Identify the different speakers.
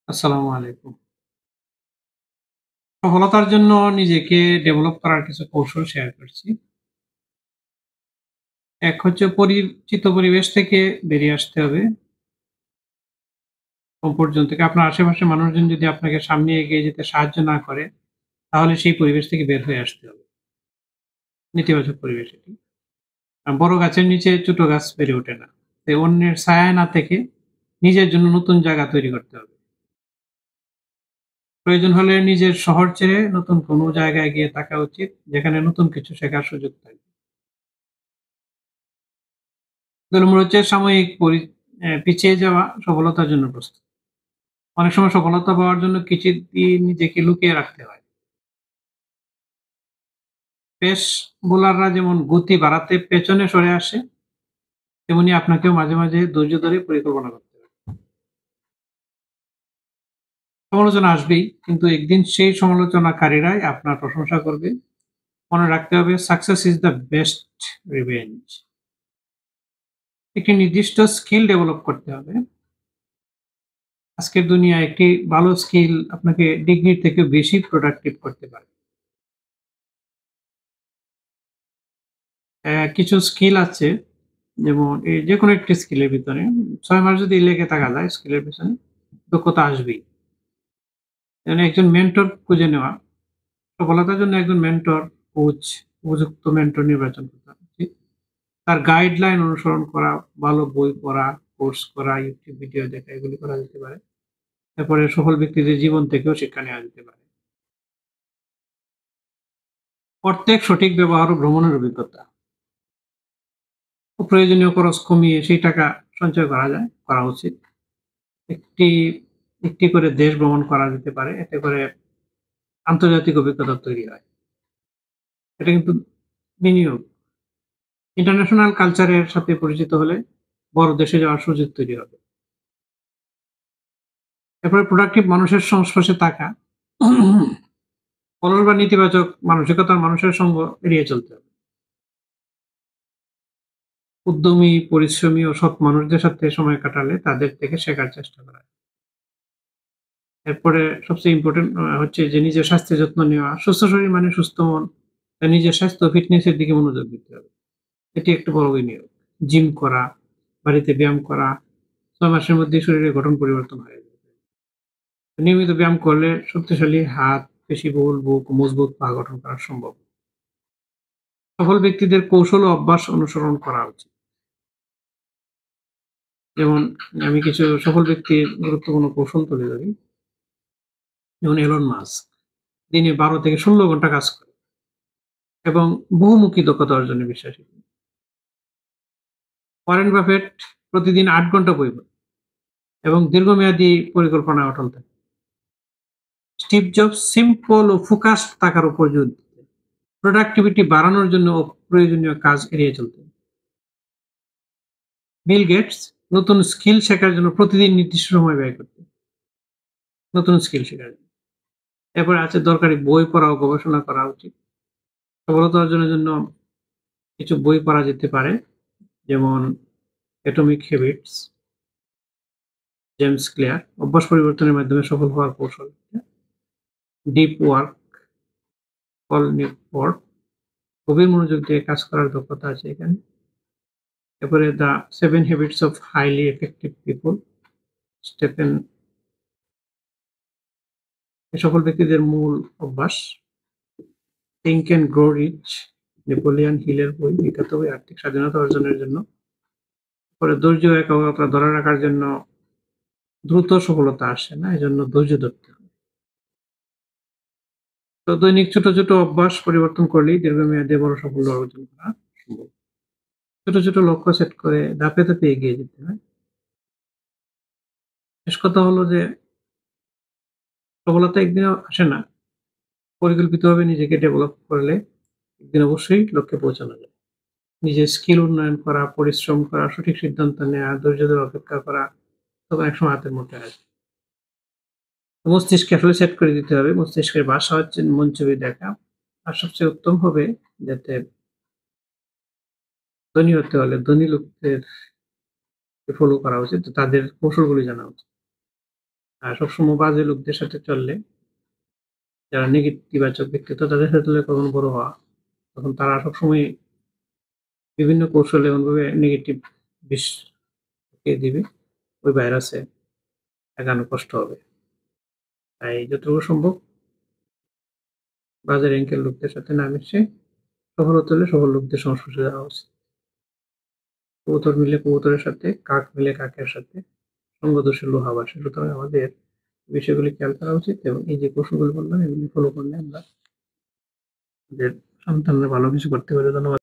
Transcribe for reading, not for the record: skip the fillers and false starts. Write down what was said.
Speaker 1: আসসালামু আলাইকুম। সফলতার জন্য নিজেকে ডেভেলপ করার কিছু কৌশল শেয়ার করছি। এক হচ্ছে পরিচিত পরিবেশ থেকে বেরিয়ে আসতে হবে। কমফোর্ট জোন থেকে আপনার আশেপাশের মানুষজন যদি আপনাকে সামনে এগিয়ে যেতে সাহায্য না করে, তাহলে সেই পরিবেশ থেকে বের হয়ে আসতে হবে। নেতিবাচক পরিবেশ এটি। বড় গাছের নিচে ছোট গাছ বেড়ে ওঠে না। তাই অন্যের ছায়ায় না থেকে নিজের জন্য নতুন জায়গা তৈরি করতে হবে। প্রয়োজন হলে নিজের শহর ছেড়ে নতুন কোনো জায়গায় গিয়ে থাকা উচিত, যেখানে নতুন কিছু শেখার সুযোগ থাকে। নম্বর হচ্ছে সাময়িক পিছিয়ে যাওয়া সফলতার জন্য প্রস্তুত। অনেক সময় সফলতা পাওয়ার জন্য কিছুদিন নিজেকে লুকিয়ে রাখতে হয়। পেস বোলাররা যেমন গতি বাড়াতে পেছনে সরে আসে, তেমনি আপনাকেও মাঝে, মাঝে ধৈর্য ধরে পরিকল্পনা করতে হবে। সমালোচনা আসবেই, কিন্তু একদিন সেই সমালোচনাকারীরাই আপনার প্রশংসা করবে। মনে রাখতে হবে success is the best revenge. একটি নির্দিষ্ট স্কিল ডেভেলপ করতে হবে। আজকের দুনিয়ায় একটি ভালো স্কিল আপনাকে ডিগ্রির থেকে বেশি প্রোডাক্টিভ করতে পারে। কিছু স্কিল আছে, যেমন এই যেকোনো একটি স্কিলের ভিতরে ৬ মাস যদি লেগে থাকা যায় স্কিলের পেছনে, দক্ষতা আসবেই। যেমন একজন মেন্টর খুঁজে নেওয়া, সফলতার জন্য একজন মেন্টর, কোচ, উপযুক্ত মেন্টর নির্বাচন করতে হবে উচিত। তার গাইডলাইন অনুসরণ করা, ভালো বই পড়া, কোর্স করা, YouTube ভিডিও দেখা এগুলি করা যেতে পারে। তারপরে সফল ব্যক্তিদের জীবন থেকেও শিক্ষা নেওয়া যেতে পারে। প্রত্যেক সঠিক ব্যবহার ও ভ্রমণের অভিজ্ঞতা। অপ্রয়োজনীয় খরচ কমিয়ে সেই টাকা সঞ্চয় করা উচিত। একটি একটি করে দেশ ভ্রমণ করা যেতে পারে। এতে করে আন্তর্জাতিক অভিজ্ঞতা তৈরি হয়। এটা কিন্তু বিনিয়োগ। ইন্টারন্যাশনাল কালচারের সাথে পরিচিত হলে বড় দেশে যাওয়ার সুযোগ তৈরি হবে। এরপরে প্রোডাক্টিভ মানুষের সংস্পর্শে থাকা। অলস বা নেতিবাচক মানসিকতার মানুষের সঙ্গ এড়িয়ে চলতে হবে। উদ্যমী, পরিশ্রমী ও সৎ মানুষদের সাথে সময় কাটালে তাদের থেকে শেখার চেষ্টা করা। এরপরে সবচেয়ে ইম্পোর্টেন্ট হচ্ছে যে নিজের স্বাস্থ্যের যত্ন নেওয়া। সুস্থ শরীর মানে সুস্থ মন। তাই নিজের স্বাস্থ্য ও ফিটনেস এর দিকে মনোযোগ দিতে হবে। এটি একটা বড় বিনিয়োগ। জিম করা, বাড়িতে ব্যায়াম করা, ৬ মাসের মধ্যেই শরীরের গঠন পরিবর্তন হয়ে যাবে। নিয়মিত ব্যায়াম করলে শক্তিশালী হাত, পেশিবহুল বুক ও মজবুত পা গঠন করা সম্ভব। সফল ব্যক্তিদের কৌশল ও অভ্যাস অনুসরণ করা উচিত। যেমন আমি কিছু সফল ব্যক্তির গুরুত্বপূর্ণ কৌশল তুলে ধরি। যেমন এলন মাস্ক দিনে ১২ থেকে ১৬ ঘন্টা কাজ করে এবং বহুমুখী দক্ষতা অর্জনে বিশ্বাসী। ওয়ারেন বাফেট প্রতিদিন ৮ ঘন্টা বই পড়েন এবং দীর্ঘমেয়াদী পরিকল্পনায় অটল থাকেন। স্টিভ জবস সিম্পল ও ফোকাসড থাকার উপর জোর দিতেন। প্রোডাক্টিভিটি বাড়ানোর জন্য অপ্রয়োজনীয় কাজ এড়িয়ে চলতেন। বিল গেটস নতুন স্কিল শেখার জন্য প্রতিদিন নির্দিষ্ট সময় ব্যয় করতেন। নতুন স্কিল শেখার জন্য। এরপরে আছে দরকারি বই পড়া ও গবেষণা করা উচিত। সফলতা অর্জনের জন্য কিছু বই পড়া যেতে পারে। যেমন অ্যাটমিক হ্যাবিটস, জেমস ক্লিয়ার, অভ্যাস পরিবর্তনের মাধ্যমে সফল হওয়ার কৌশল, ডিপ ওয়ার্ক, পল নিউপোর্ট, গভীর মনোযোগ দিয়ে কাজ করার দক্ষতা আছে এখানে। এরপরে the 7 habits of highly effective people, Stephen. এই সকল ব্যক্তিদের মূল অভ্যাস। Think and grow rich, Napoleon হিলের বই, বিখ্যাত বই আর্থিক স্বাধীনতা অর্জনের জন্য। পরে ধৈর্য একাগ্রতা ধরে রাখার জন্য দ্রুত সফলতা আসে না, এজন্য ধৈর্য ধরতে হবে। তো দৈনিক ছোট, ছোট অভ্যাস পরিবর্তন করলেই দীর্ঘমেয়াদে বড় সাফল্য অর্জন করা সম্ভব। ছোট, ছোট লক্ষ্য সেট করে ধাপে, ধাপে এগিয়ে যেতে হয়। শেষ কথা হলো যে সফলতা একদিনে আসে না। পরিকল্পিতভাবে নিজেকে ডেভেলপ করলে একদিন অবশ্যই লক্ষ্যে পৌঁছানো যায়। নিজের স্কিল উন্নয়ন করা, পরিশ্রম করা, সঠিক সিদ্ধান্ত নেওয়া, ধৈর্য ধরে অপেক্ষা করা, তবে একসময় হাতের মুঠোয় আসবে। মস্তিষ্কে আসলে সেট করে দিতে হবে। মস্তিষ্কের ভাষা হচ্ছে মন ছবি দেখা। আর সবচেয়ে উত্তম হবে যাতে ধনী হতে হলে ধনী লোকদের ফলো করা উচিত। তো তাদের কৌশলগুলি জানা উচিত। আর সবসময় বাজে লোকদের সাথে চললে, যারা নেতিবাচক ব্যক্তিত্ব, তাদের সাথে চললে কখনো বড় হওয়া, তখন তারা সবসময় বিভিন্ন কৌশলে এমনভাবে নেগেটিভ বিষ ঢুকিয়ে দিবে, ওই ভাইরাসে লাগানো কষ্ট হবে। তাই যতটুকু সম্ভব বাজে র্যাঙ্কের লোকদের সাথে না মিশে সফল হতে হলে সফল লোকদের সংস্পর্শে যাওয়া উচিত। কবুতর মিলে কবুতরের সাথে, কাক মিলে কাকের সাথে, সঙ্গদোষে লোহা বাসে। সুতরাং আমাদের বিষয়গুলি খেয়াল করা উচিত এবং এই যে কৌশলগুলি বললাম এগুলি ফলো করলে আমরা আমাদের সন্তানরা ভালো কিছু করতে পারে। ধন্যবাদ।